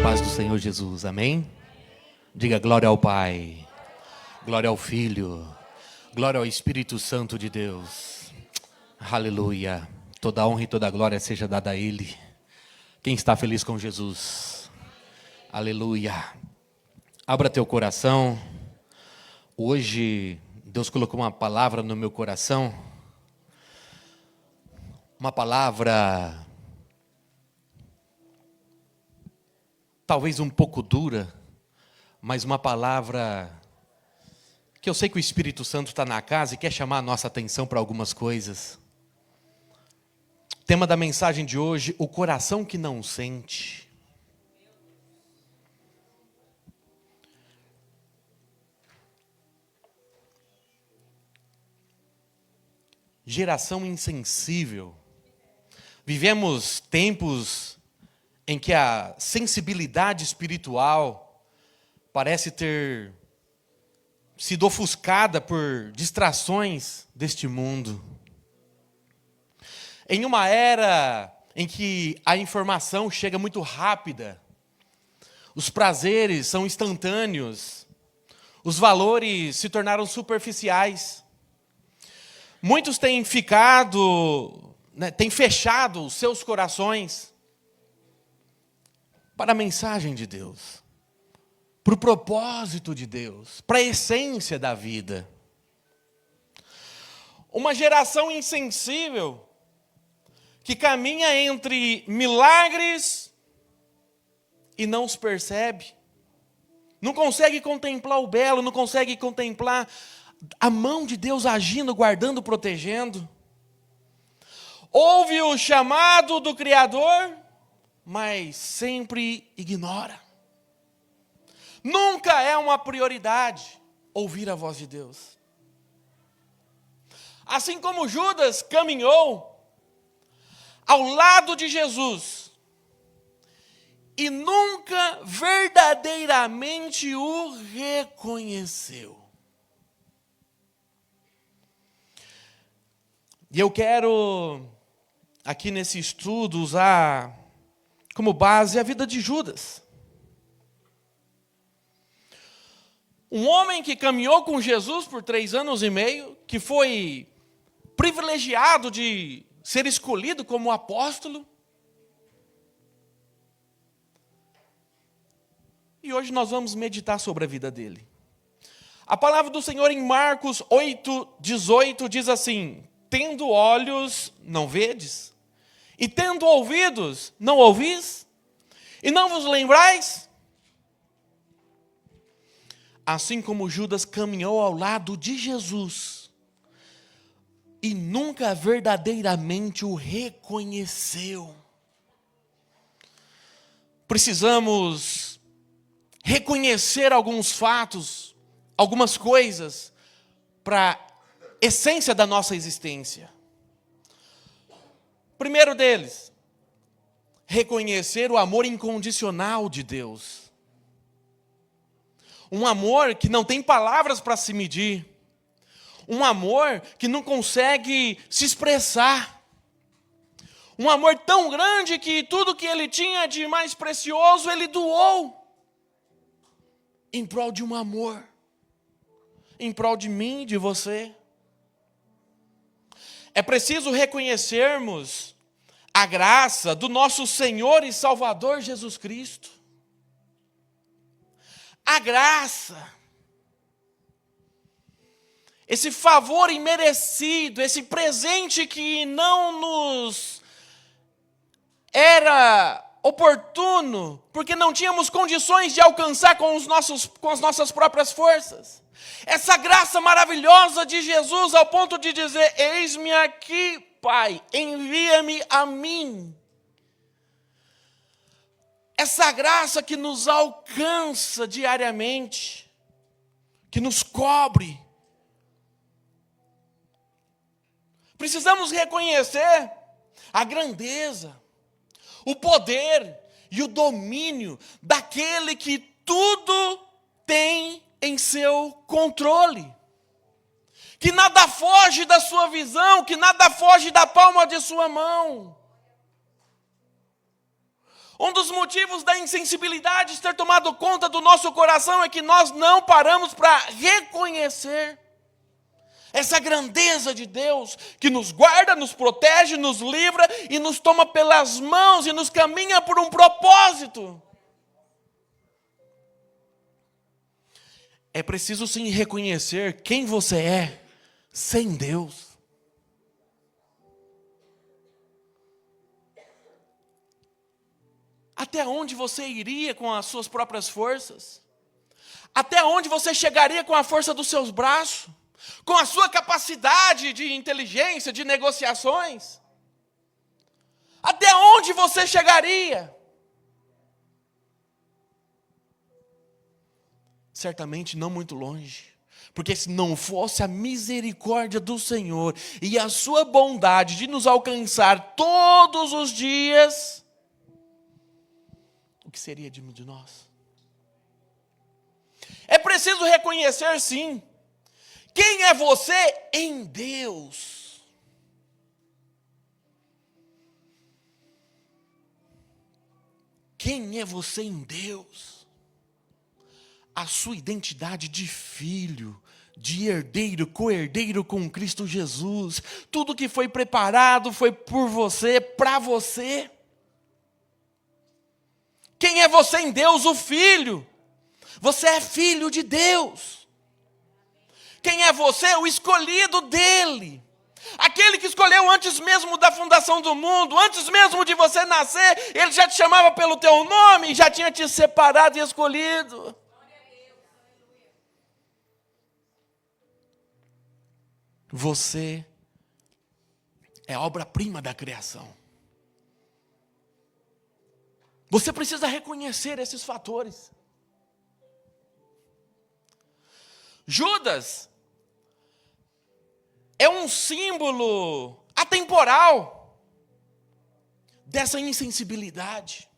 Paz do Senhor Jesus, amém? Diga glória ao Pai, glória ao Filho, glória ao Espírito Santo de Deus. Aleluia. Toda honra e toda glória seja dada a Ele. Quem está feliz com Jesus? Aleluia. Abra teu coração. Hoje Deus colocou uma palavra no meu coração. Uma palavra talvez um pouco dura, mas uma palavra que eu sei que o Espírito Santo está na casa e quer chamar a nossa atenção para algumas coisas. Tema da mensagem de hoje: o coração que não sente. Geração insensível. Vivemos tempos em que a sensibilidade espiritual parece ter sido ofuscada por distrações deste mundo. Em uma era em que a informação chega muito rápida, os prazeres são instantâneos, os valores se tornaram superficiais. Muitos têm têm fechado os seus corações para a mensagem de Deus, para o propósito de Deus, para a essência da vida. Uma geração insensível que caminha entre milagres e não os percebe. Não consegue contemplar o belo, não consegue contemplar a mão de Deus agindo, guardando, protegendo. Ouve o chamado do Criador, mas sempre ignora. Nunca é uma prioridade ouvir a voz de Deus. Assim como Judas caminhou ao lado de Jesus e nunca verdadeiramente o reconheceu. E eu quero, aqui nesse estudo, usar como base a vida de Judas. Um homem que caminhou com Jesus por 3 anos e meio, que foi privilegiado de ser escolhido como apóstolo. E hoje nós vamos meditar sobre a vida dele. A palavra do Senhor em Marcos 8:18 diz assim: tendo olhos, não vedes? E tendo ouvidos, não ouvis? E não vos lembrais? Assim como Judas caminhou ao lado de Jesus e nunca verdadeiramente o reconheceu. Precisamos reconhecer alguns fatos, algumas coisas, para a essência da nossa existência. Primeiro deles, reconhecer o amor incondicional de Deus. Um amor que não tem palavras para se medir. Um amor que não consegue se expressar. Um amor tão grande que tudo que ele tinha de mais precioso, ele doou. Em prol de um amor. Em prol de mim, de você. É preciso reconhecermos a graça do nosso Senhor e Salvador Jesus Cristo. A graça. Esse favor imerecido, esse presente que não nos era oportuno, porque não tínhamos condições de alcançar com as nossas próprias forças. Essa graça maravilhosa de Jesus ao ponto de dizer: eis-me aqui, Pai, envia-me a mim. Essa graça que nos alcança diariamente, que nos cobre. Precisamos reconhecer a grandeza, o poder e o domínio daquele que tudo tem em seu controle. Que nada foge da sua visão, que nada foge da palma de sua mão. Um dos motivos da insensibilidade ter tomado conta do nosso coração é que nós não paramos para reconhecer essa grandeza de Deus que nos guarda, nos protege, nos livra e nos toma pelas mãos e nos caminha por um propósito. É preciso sim reconhecer quem você é sem Deus. Até onde você iria com as suas próprias forças? Até onde você chegaria com a força dos seus braços? Com a sua capacidade de inteligência, de negociações? Até onde você chegaria? Certamente não muito longe. Porque se não fosse a misericórdia do Senhor e a sua bondade de nos alcançar todos os dias, o que seria de nós? É preciso reconhecer, sim, quem é você em Deus. Quem é você em Deus? A sua identidade de filho, de herdeiro, co-herdeiro com Cristo Jesus. Tudo que foi preparado foi por você, para você. Quem é você em Deus? O Filho. Você é filho de Deus. Quem é você? O escolhido dele. Aquele que escolheu antes mesmo da fundação do mundo, antes mesmo de você nascer, ele já te chamava pelo teu nome, já tinha te separado e escolhido. Você é obra-prima da criação. Você precisa reconhecer esses fatores. Judas é um símbolo atemporal dessa insensibilidade.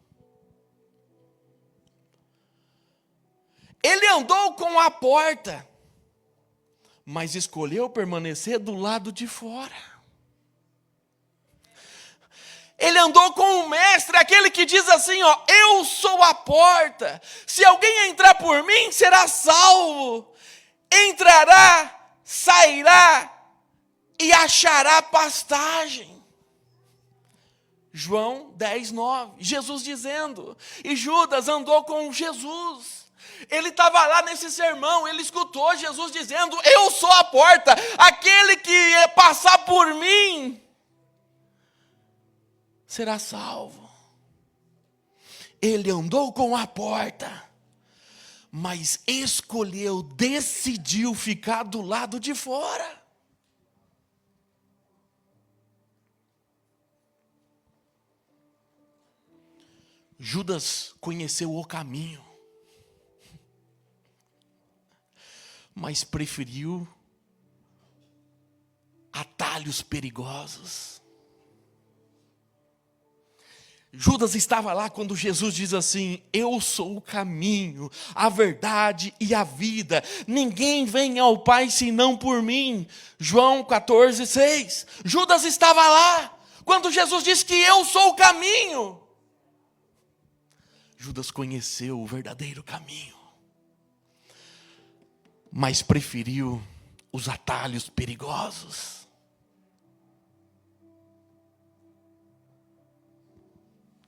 Ele andou com a porta, mas escolheu permanecer do lado de fora. Ele andou com o mestre, aquele que diz assim, ó, eu sou a porta. Se alguém entrar por mim, será salvo. Entrará, sairá e achará pastagem. João 10:9. Jesus dizendo. E Judas andou com Jesus. Ele estava lá nesse sermão, ele escutou Jesus dizendo, eu sou a porta, aquele que passar por mim será salvo. Ele andou com a porta, mas escolheu, decidiu ficar do lado de fora. Judas conheceu o caminho, mas preferiu atalhos perigosos. Judas estava lá quando Jesus diz assim, eu sou o caminho, a verdade e a vida. Ninguém vem ao Pai senão por mim. João 14:6. Judas estava lá quando Jesus disse que eu sou o caminho. Judas conheceu o verdadeiro caminho, mas preferiu os atalhos perigosos.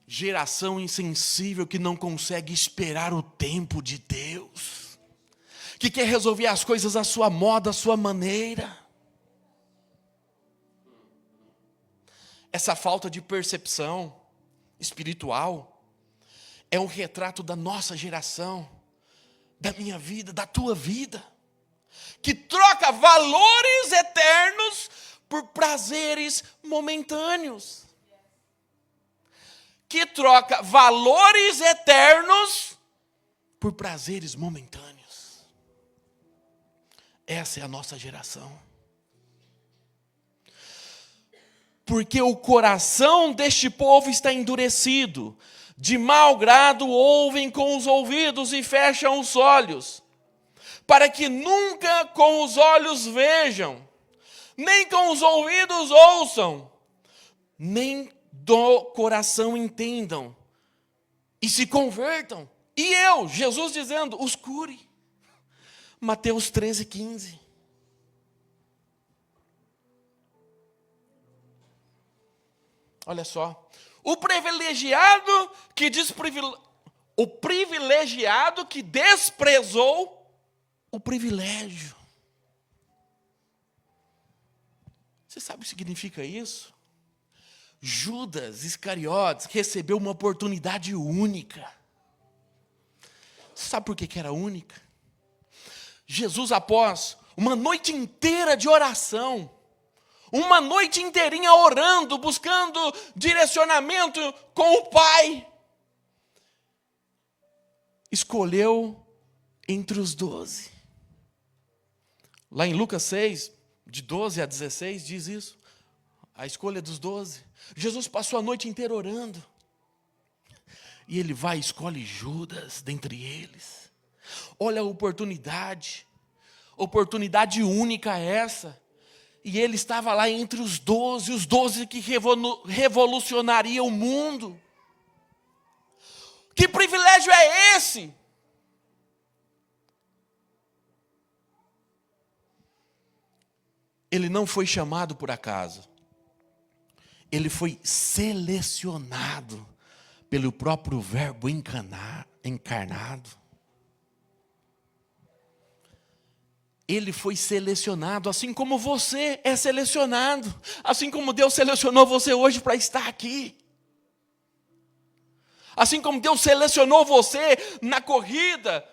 Geração insensível que não consegue esperar o tempo de Deus, que quer resolver as coisas à sua moda, à sua maneira. Essa falta de percepção espiritual é um retrato da nossa geração, da minha vida, da tua vida, que troca valores eternos por prazeres momentâneos. Que troca valores eternos por prazeres momentâneos. Essa é a nossa geração. Porque o coração deste povo está endurecido, de mau grado ouvem com os ouvidos e fecham os olhos, para que nunca com os olhos vejam, nem com os ouvidos ouçam, nem do coração entendam, e se convertam. E eu, Jesus dizendo, os cure. Mateus 13:15. Olha só. O privilegiado que desprezou o privilégio. Você sabe o que significa isso? Judas Iscariotes recebeu uma oportunidade única. Você sabe por que era única? Jesus, após uma noite inteira de oração, uma noite inteirinha orando, buscando direcionamento com o Pai, escolheu entre os 12. Lá em Lucas 6, de 12 a 16, diz isso. A escolha dos 12. Jesus passou a noite inteira orando. E ele vai e escolhe Judas dentre eles. Olha a oportunidade única essa. E ele estava lá entre os 12 que revolucionariam o mundo. Que privilégio é esse? Ele não foi chamado por acaso. Ele foi selecionado pelo próprio Verbo encarnado. Ele foi selecionado, assim como você é selecionado. Assim como Deus selecionou você hoje para estar aqui. Assim como Deus selecionou você na corrida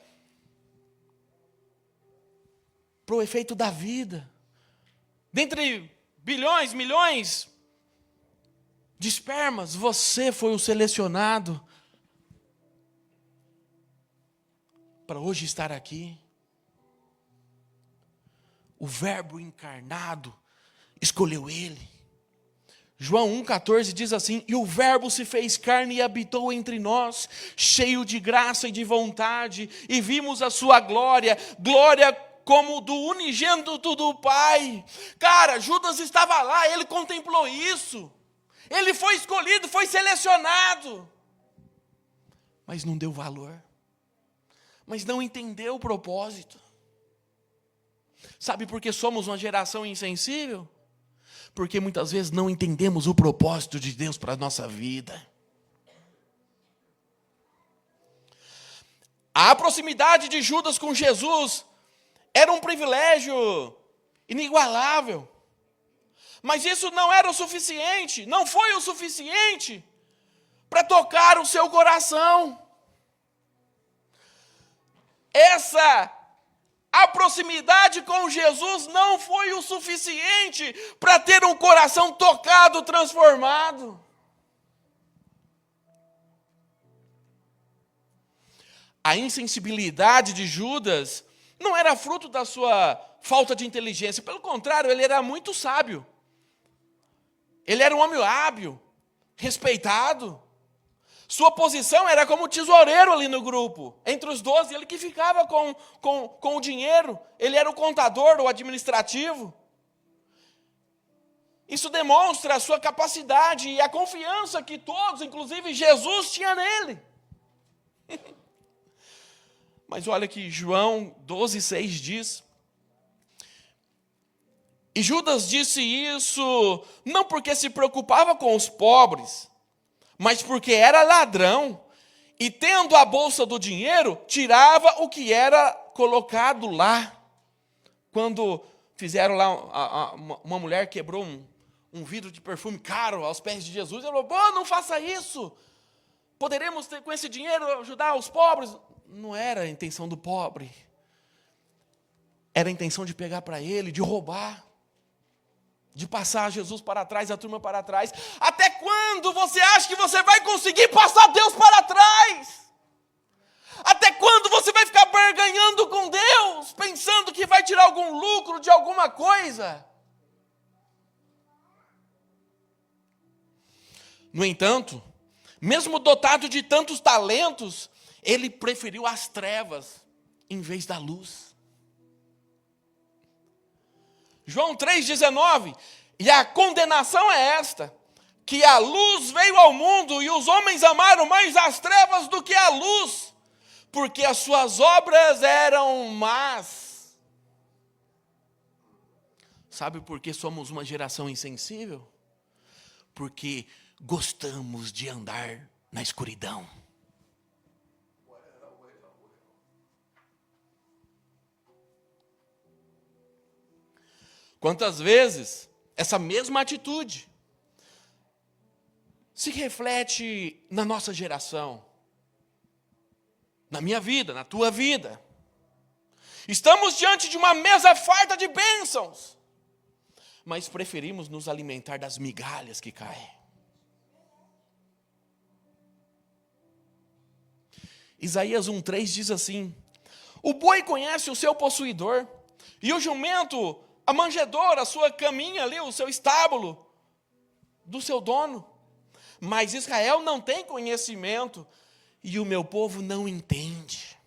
para o efeito da vida. Dentre bilhões, milhões de espermas, você foi o selecionado para hoje estar aqui. O Verbo encarnado escolheu ele. João 1,14 diz assim: e o Verbo se fez carne e habitou entre nós, cheio de graça e de vontade, e vimos a sua glória, glória como do unigênito do Pai. Cara, Judas estava lá, ele contemplou isso. Ele foi escolhido, foi selecionado. Mas não deu valor. Mas não entendeu o propósito. Sabe por que somos uma geração insensível? Porque muitas vezes não entendemos o propósito de Deus para a nossa vida. A proximidade de Judas com Jesus era um privilégio inigualável. Mas isso não era o suficiente, não foi o suficiente para tocar o seu coração. A proximidade com Jesus não foi o suficiente para ter um coração tocado, transformado. A insensibilidade de Judas não era fruto da sua falta de inteligência. Pelo contrário, ele era muito sábio. Ele era um homem hábil, respeitado. Sua posição era como tesoureiro ali no grupo. Entre os 12, ele que ficava com o dinheiro. Ele era o contador, o administrativo. Isso demonstra a sua capacidade e a confiança que todos, inclusive Jesus, tinha nele. Mas olha que João 12,6 diz: e Judas disse isso não porque se preocupava com os pobres, mas porque era ladrão, e tendo a bolsa do dinheiro, tirava o que era colocado lá. Quando fizeram lá, uma mulher quebrou um vidro de perfume caro aos pés de Jesus, ele falou: não faça isso, poderemos com esse dinheiro ajudar os pobres. Não era a intenção do pobre, era a intenção de pegar para ele, de roubar, de passar Jesus para trás, a turma para trás. Até quando você acha que você vai conseguir passar Deus para trás? Até quando você vai ficar barganhando com Deus, pensando que vai tirar algum lucro de alguma coisa? No entanto, mesmo dotado de tantos talentos, ele preferiu as trevas em vez da luz. João 3,19, e a condenação é esta: que a luz veio ao mundo e os homens amaram mais as trevas do que a luz, porque as suas obras eram más. Sabe por que somos uma geração insensível? Porque gostamos de andar na escuridão. Quantas vezes essa mesma atitude se reflete na nossa geração, na minha vida, na tua vida. Estamos diante de uma mesa farta de bênçãos, mas preferimos nos alimentar das migalhas que caem. Isaías 1:3 diz assim: o boi conhece o seu possuidor, e o jumento a manjedoura, a sua caminha ali, o seu estábulo do seu dono. Mas Israel não tem conhecimento e o meu povo não entende.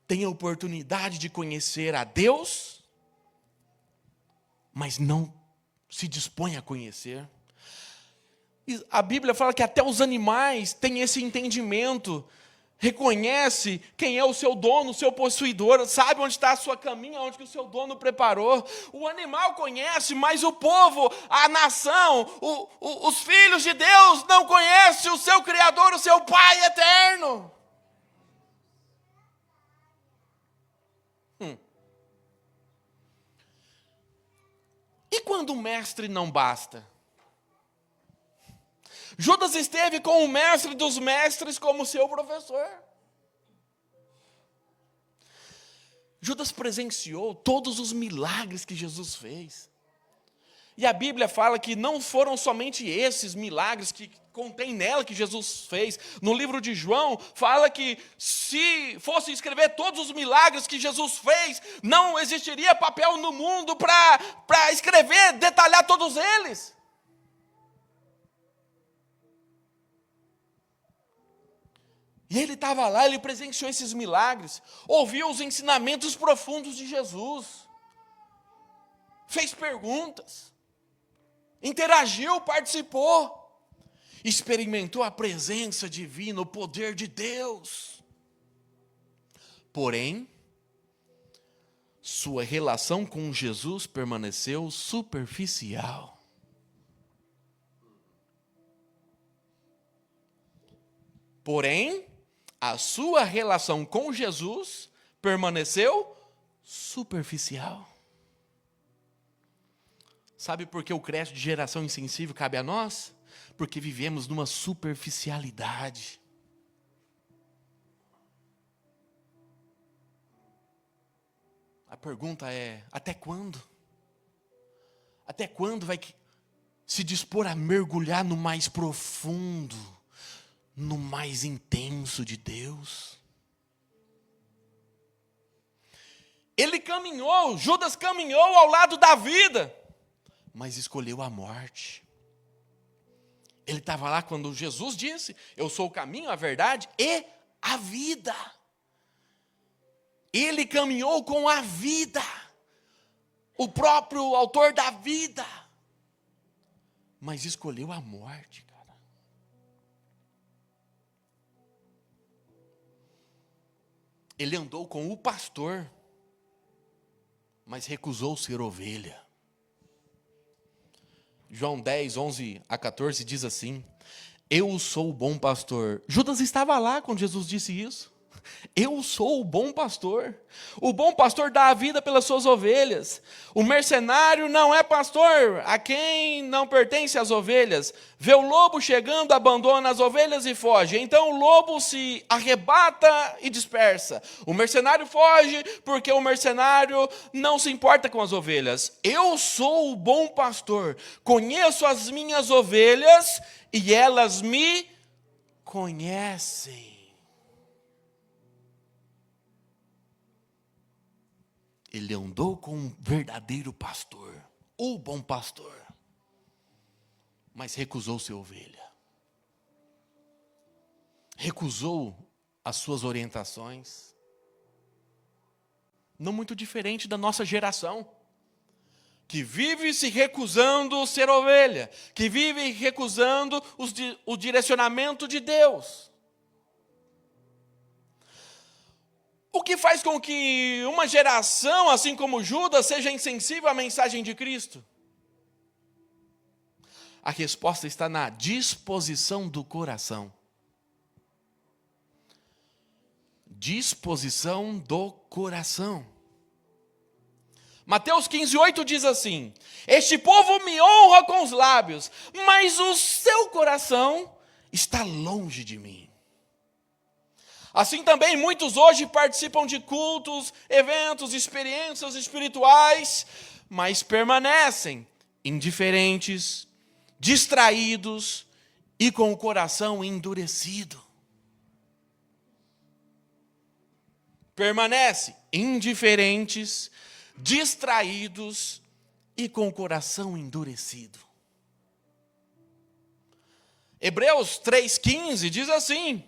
Tem a oportunidade de conhecer a Deus, mas não se dispõe a conhecer. E a Bíblia fala que até os animais têm esse entendimento. Reconhece quem é o seu dono, o seu possuidor, sabe onde está a sua caminha, onde que o seu dono preparou. O animal conhece, mas o povo, a nação, os filhos de Deus não conhecem o seu Criador, o seu Pai eterno. E quando o mestre não basta? Judas esteve com o mestre dos mestres como seu professor. Judas presenciou todos os milagres que Jesus fez. E a Bíblia fala que não foram somente esses milagres que contém nela que Jesus fez. No livro de João, fala que se fosse escrever todos os milagres que Jesus fez, não existiria papel no mundo para escrever, detalhar todos eles. E ele estava lá, ele presenciou esses milagres, ouviu os ensinamentos profundos de Jesus, fez perguntas, interagiu, participou, experimentou a presença divina, o poder de Deus. Porém, sua relação com Jesus permaneceu superficial. Porém, a sua relação com Jesus permaneceu superficial. Sabe por que o crédito de geração insensível cabe a nós? Porque vivemos numa superficialidade. A pergunta é: até quando? Até quando vai se dispor a mergulhar no mais profundo, no mais intenso de Deus? Ele caminhou, Judas caminhou ao lado da vida, mas escolheu a morte. Ele estava lá quando Jesus disse: eu sou o caminho, a verdade e a vida. Ele caminhou com a vida, o próprio autor da vida, mas escolheu a morte, cara. Ele andou com o pastor, mas recusou ser ovelha. João 10, 11 a 14 diz assim: eu sou o bom pastor. Judas estava lá quando Jesus disse isso. Eu sou o bom pastor. O bom pastor dá a vida pelas suas ovelhas. O mercenário não é pastor a quem não pertence as ovelhas. Vê o lobo chegando, abandona as ovelhas e foge. Então o lobo se arrebata e dispersa. O mercenário foge porque o mercenário não se importa com as ovelhas. Eu sou o bom pastor. Conheço as minhas ovelhas e elas me conhecem. Ele andou com um verdadeiro pastor, o bom pastor, mas recusou ser ovelha. Recusou as suas orientações. Não muito diferente da nossa geração, que vive se recusando ser ovelha, que vive recusando o direcionamento de Deus. O que faz com que uma geração, assim como Judas, seja insensível à mensagem de Cristo? A resposta está na disposição do coração. Disposição do coração. Mateus 15:8 diz assim: este povo me honra com os lábios, mas o seu coração está longe de mim. Assim também muitos hoje participam de cultos, eventos, experiências espirituais, mas permanecem indiferentes, distraídos e com o coração endurecido. Permanece indiferentes, distraídos e com o coração endurecido. Hebreus 3,15 diz assim: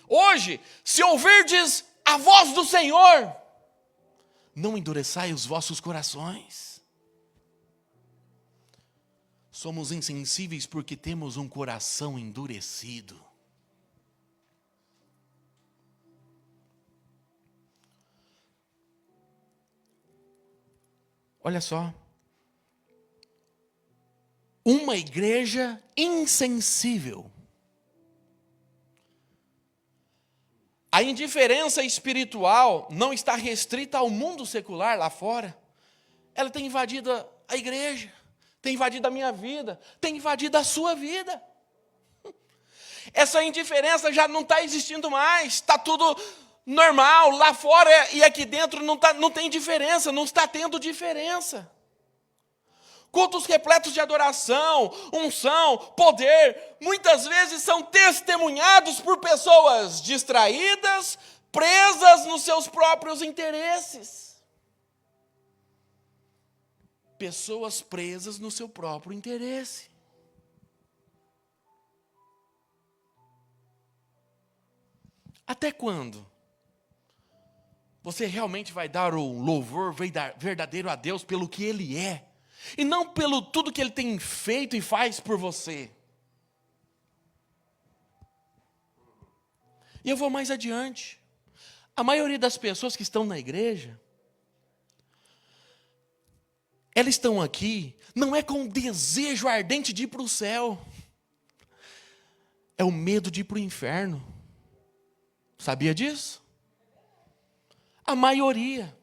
hoje, se ouvirdes a voz do Senhor, não endureçai os vossos corações. Somos insensíveis porque temos um coração endurecido. Olha só. Uma igreja insensível. A indiferença espiritual não está restrita ao mundo secular lá fora. Ela tem invadido a igreja, tem invadido a minha vida, tem invadido a sua vida. Essa indiferença já não está existindo mais, está tudo normal, lá fora e aqui dentro não tem diferença, não está tendo diferença. Cultos repletos de adoração, unção, poder, muitas vezes são testemunhados por pessoas distraídas, presas nos seus próprios interesses. Pessoas presas no seu próprio interesse. Até quando você realmente vai dar o louvor verdadeiro a Deus pelo que Ele é, e não pelo tudo que Ele tem feito e faz por você? E eu vou mais adiante. A maioria das pessoas que estão na igreja, elas estão aqui, não é com um desejo ardente de ir para o céu, é o medo de ir para o inferno. Sabia disso? A maioria.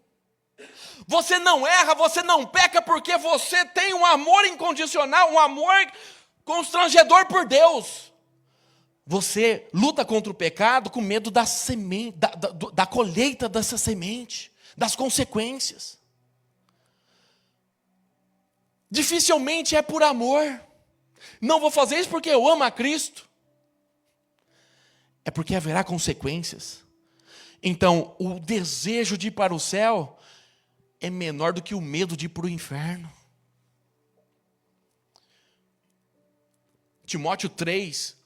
Você não erra, você não peca porque você tem um amor incondicional, um amor constrangedor por Deus. Você luta contra o pecado com medo da semente, da colheita dessa semente, das consequências. Dificilmente é por amor. Não vou fazer isso porque eu amo a Cristo. É porque haverá consequências. Então, o desejo de ir para o céu é menor do que o medo de ir para o inferno. Timóteo 3,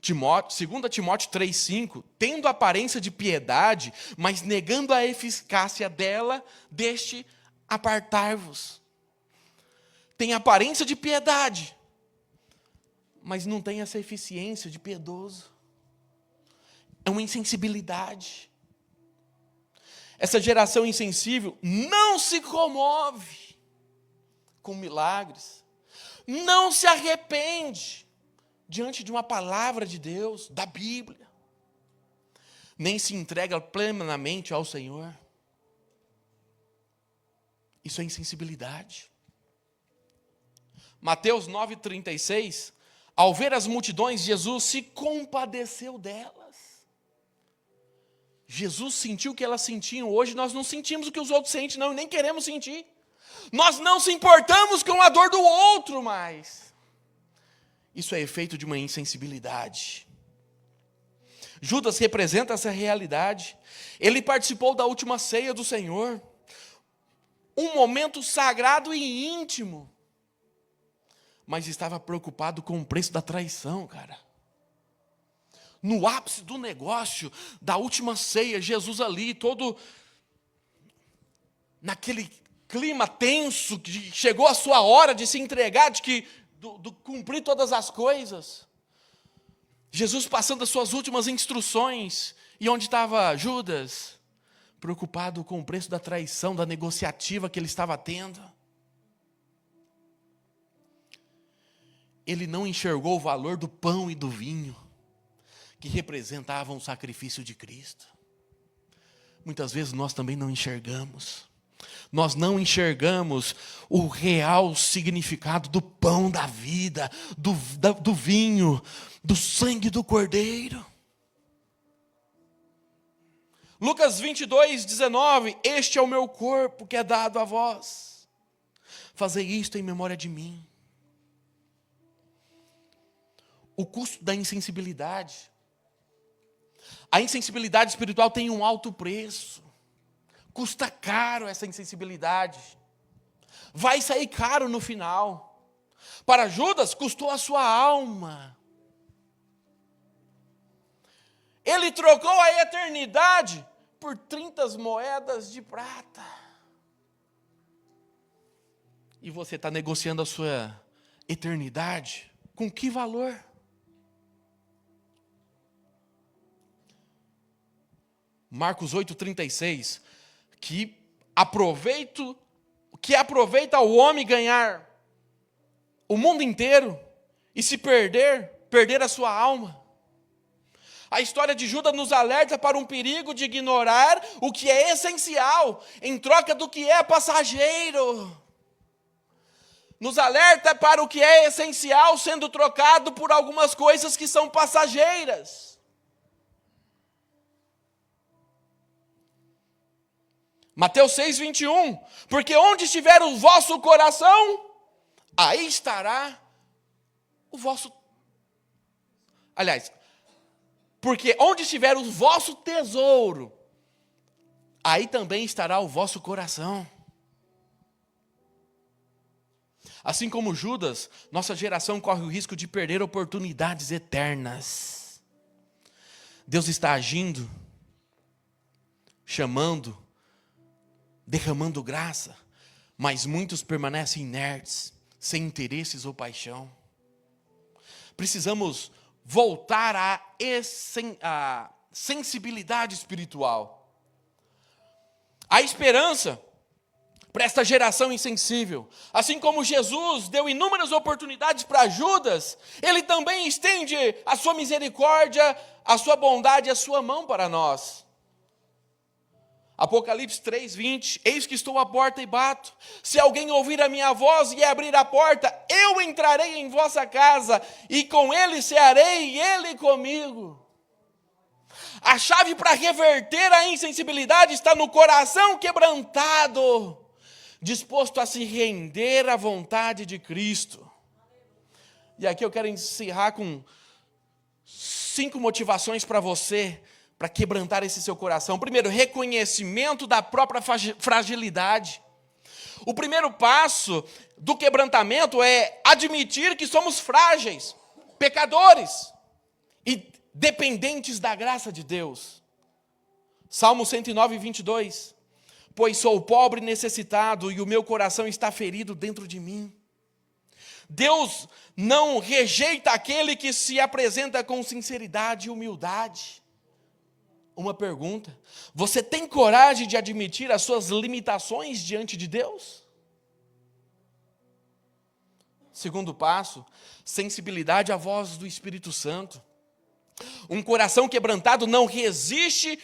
2 Timóteo 3,5, tendo aparência de piedade, mas negando a eficácia dela, deste apartai-vos. Tem aparência de piedade, mas não tem essa eficiência de piedoso. É uma insensibilidade. Essa geração insensível não se comove com milagres, não se arrepende diante de uma palavra de Deus, da Bíblia, nem se entrega plenamente ao Senhor. Isso é insensibilidade. Mateus 9,36, ao ver as multidões, Jesus se compadeceu delas. Jesus sentiu o que elas sentiam. Hoje nós não sentimos o que os outros sentem, não, e nem queremos sentir. Nós não se importamos com a dor do outro mais. Isso é efeito de uma insensibilidade. Judas representa essa realidade. Ele participou da última ceia do Senhor. Um momento sagrado e íntimo. Mas estava preocupado com o preço da traição, cara. No ápice do negócio, da última ceia, Jesus ali, todo naquele clima tenso, que chegou a sua hora de se entregar, de cumprir todas as coisas. Jesus passando as suas últimas instruções. E onde estava Judas? Preocupado com o preço da traição, da negociativa que ele estava tendo. Ele não enxergou o valor do pão e do vinho, que representavam o sacrifício de Cristo. Muitas vezes nós também não enxergamos. Nós não enxergamos o real significado do pão da vida, do vinho, do sangue do Cordeiro. Lucas 22:19, este é o meu corpo que é dado a vós. Fazei isto em memória de mim. O custo da insensibilidade. A insensibilidade espiritual tem um alto preço. Custa caro essa insensibilidade. Vai sair caro no final. Para Judas, custou a sua alma. Ele trocou a eternidade por 30 moedas de prata. E você está negociando a sua eternidade com que valor? Marcos 8:36, que aproveita o homem ganhar o mundo inteiro e se perder a sua alma. A história de Judas nos alerta para um perigo de ignorar o que é essencial em troca do que é passageiro. Nos alerta para o que é essencial sendo trocado por algumas coisas que são passageiras. Mateus 6:21, porque onde estiver o vosso coração, aí estará o vosso... Porque onde estiver o vosso tesouro, aí também estará o vosso coração. Assim como Judas, nossa geração corre o risco de perder oportunidades eternas. Deus está agindo, chamando, derramando graça, mas muitos permanecem inertes, sem interesses ou paixão. Precisamos voltar à sensibilidade espiritual. A esperança para esta geração insensível. Assim como Jesus deu inúmeras oportunidades para Judas, ele também estende a sua misericórdia, a sua bondade, a sua mão para nós. Apocalipse 3:20, eis que estou à porta e bato. Se alguém ouvir a minha voz e abrir a porta, eu entrarei em vossa casa, e com ele cearei, e ele comigo. A chave para reverter a insensibilidade está no coração quebrantado, disposto a se render à vontade de Cristo. E aqui eu quero encerrar com 5 motivações para você, para quebrantar esse seu coração. Primeiro, reconhecimento da própria fragilidade. O primeiro passo do quebrantamento é admitir que somos frágeis, pecadores e dependentes da graça de Deus. Salmo 109:22. Pois sou pobre e necessitado, e o meu coração está ferido dentro de mim. Deus não rejeita aquele que se apresenta com sinceridade e humildade. Uma pergunta: você tem coragem de admitir as suas limitações diante de Deus? Segundo passo, sensibilidade à voz do Espírito Santo. Um coração quebrantado não resiste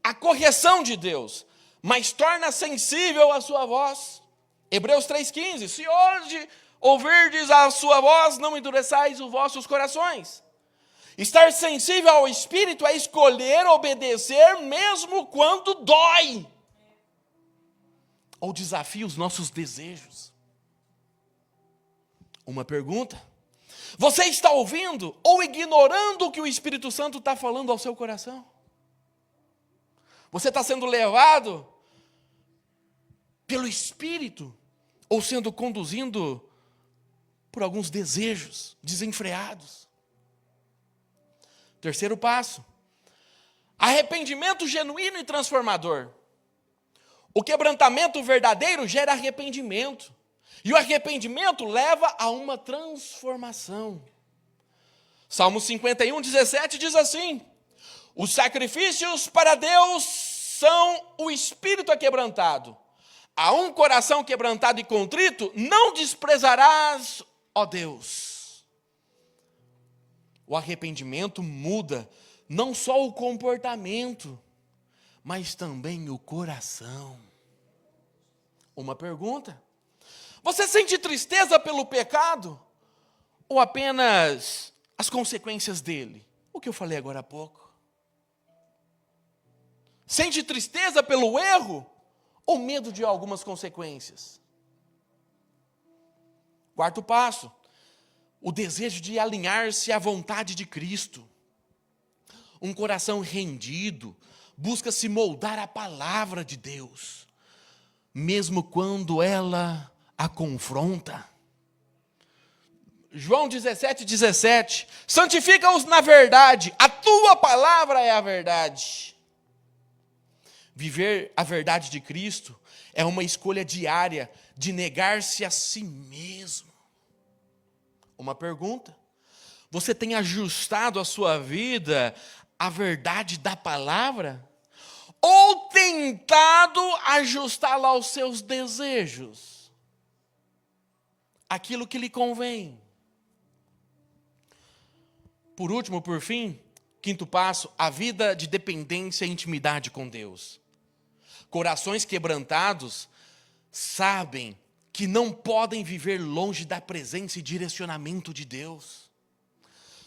à correção de Deus, mas torna sensível a sua voz. Hebreus 3:15, se hoje ouvirdes a sua voz, não endureçais os vossos corações. Estar sensível ao Espírito é escolher obedecer mesmo quando dói, ou desafia os nossos desejos. Uma pergunta: você está ouvindo ou ignorando o que o Espírito Santo está falando ao seu coração? Você está sendo levado pelo Espírito ou sendo conduzido por alguns desejos desenfreados? Terceiro passo, arrependimento genuíno e transformador. O quebrantamento verdadeiro gera arrependimento. E o arrependimento leva a uma transformação. Salmo 51, 17 diz assim: os sacrifícios para Deus são o espírito aquebrantado. A um coração quebrantado e contrito não desprezarás, ó Deus. O arrependimento muda não só o comportamento, mas também o coração. Uma pergunta: você sente tristeza pelo pecado? Ou apenas as consequências dele? O que eu falei agora há pouco. Sente tristeza pelo erro? Ou medo de algumas consequências? Quarto passo: o desejo de alinhar-se à vontade de Cristo. Um coração rendido busca se moldar à palavra de Deus, mesmo quando ela a confronta. João 17, 17. Santifica-os na verdade, a tua palavra é a verdade. Viver a verdade de Cristo é uma escolha diária de negar-se a si mesmo. Uma pergunta: você tem ajustado a sua vida à verdade da palavra? Ou tentado ajustá-la aos seus desejos? Aquilo que lhe convém. Por último, por fim, quinto passo: a vida de dependência e intimidade com Deus. Corações quebrantados sabem que não podem viver longe da presença e direcionamento de Deus.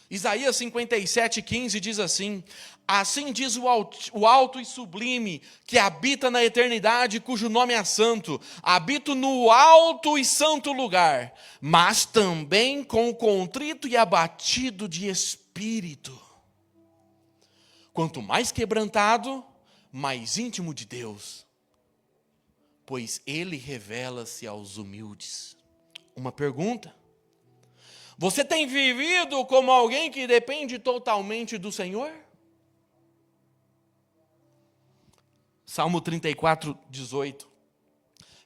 Isaías 57:15 diz assim: assim diz o alto e sublime, que habita na eternidade, cujo nome é santo. Habito no alto e santo lugar, mas também com o contrito e abatido de espírito. Quanto mais quebrantado, mais íntimo de Deus, pois ele revela-se aos humildes. Uma pergunta: você tem vivido como alguém que depende totalmente do Senhor? Salmo 34, 18.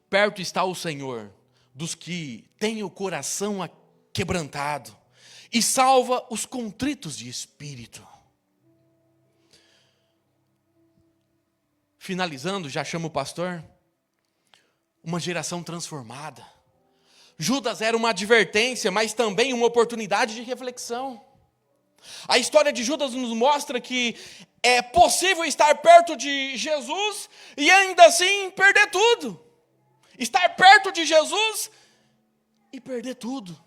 Perto está o Senhor dos que têm o coração quebrantado e salva os contritos de espírito. Finalizando, já chamo o pastor. Uma geração transformada. Judas era uma advertência, mas também uma oportunidade de reflexão. A história de Judas nos mostra que é possível estar perto de Jesus e ainda assim perder tudo. Estar perto de Jesus e perder tudo.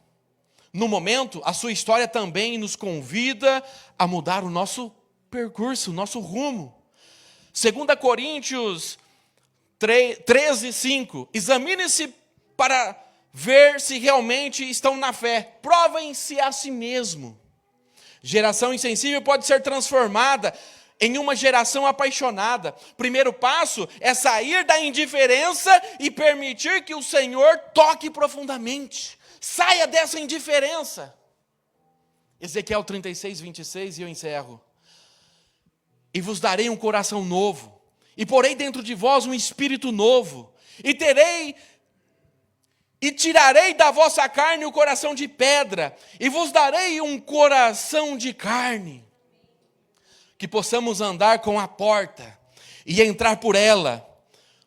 No momento, a sua história também nos convida a mudar o nosso percurso, o nosso rumo. 2 Coríntios 13, 5. Examine-se para ver se realmente estão na fé. Provem-se a si mesmo. Geração insensível pode ser transformada em uma geração apaixonada. Primeiro passo é sair da indiferença e permitir que o Senhor toque profundamente. Saia dessa indiferença. Ezequiel 36, 26, e eu encerro. E vos darei um coração novo, e porei dentro de vós um espírito novo, e tirarei da vossa carne o coração de pedra, e vos darei um coração de carne, que possamos andar com a porta, e entrar por ela,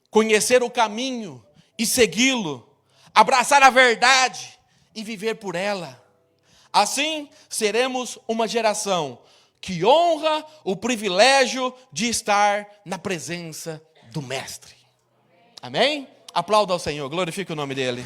conhecer o caminho, e segui-lo, abraçar a verdade, e viver por ela. Assim, seremos uma geração que honra o privilégio de estar na presença do Mestre. Amém? Aplauda ao Senhor, glorifique o nome dEle.